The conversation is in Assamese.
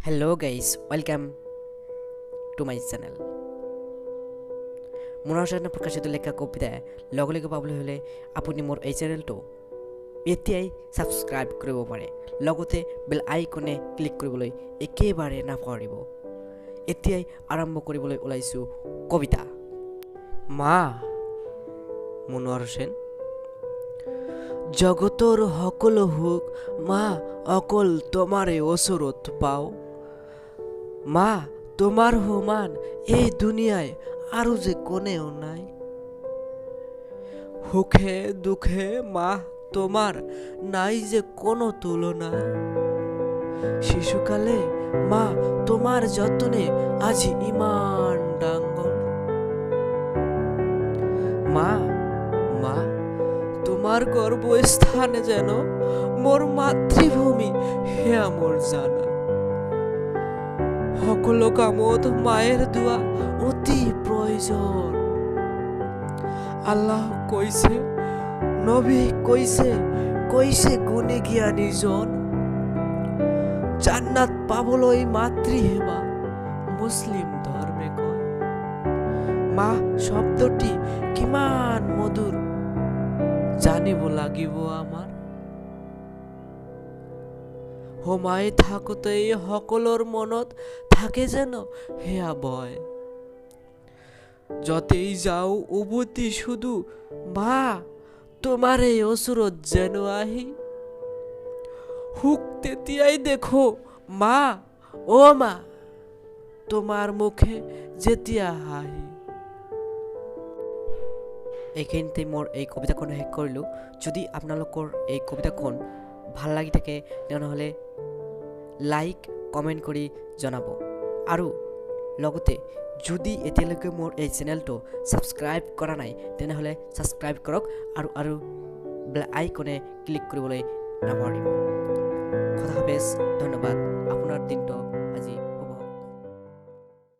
Hello guys, welcome to my channel. মনোৰঞ্জনে প্ৰকাশিত লেখা কবিতা লগে লগে পাবলৈ হ'লে আপুনি মোৰ এই চেনেলটো এতিয়াই সাবস্ক্ৰাইব কৰিব পাৰে লগতে বেল আইকনে ক্লিক কৰিবলৈ একেবাৰে নাপাহৰিব এতিয়াই আৰম্ভ কৰিবলৈ ওলাইছো কবিতা মা মনোৱাৰ হোসেন জগতৰ সকলো হুক মা অকল তোমাৰে ওচৰত পাও মা তোমাৰ সমান এই দুনিয়ায় আৰু যে কোনেও নাই সুখে দুখে মা তোমার নাই যে কোনো তুলনা শিশুকালে মা তোমার যতনে আজি ইমান ডাঙৰ মা মা তোমার গর্ভস্থানে যেন মোর মাতৃভূমি হেয়া মোর জানা সকলো কামত মায়ের দোয়া অতি প্রয়োজন আল্লাহ কৈছে নবী কৈছে গুণী জ্ঞানীজন জান্নাত পাবলৈ মাতৃ হেবা মুসলিম ধর্মে কয় মা শব্দটি কিমান মধুর জানিব লাগিব আমাৰ সোমাই থাকোঁতেই সকলোৰ মনত থাকে যেন হেয়া বয় যতেই যাও উভতি শুধু মা তোমার এই ওচৰত যেন আহি হুক তেতিয়াই দেখো মা ও মা তোমাৰ মুখে যেতিয়া হাঁহি এইখিনিতে মোৰ এই কবিতাখন শেষ কৰিলোঁ যদি আপোনালোকৰ এই কবিতাখন ভাল লাগি থাকে তেনেহ'লে লাইক কমেণ্ট কৰি জনাব আৰু লগতে যদি এতিয়ালৈকে মোৰ এই চেনেলটো ছাবস্ক্ৰাইব কৰা নাই তেনেহ'লে ছাবস্ক্ৰাইব কৰক আৰু বেল আইকনে ক্লিক কৰিবলৈ নাপাহৰিব খোদা হাফেজ ধন্যবাদ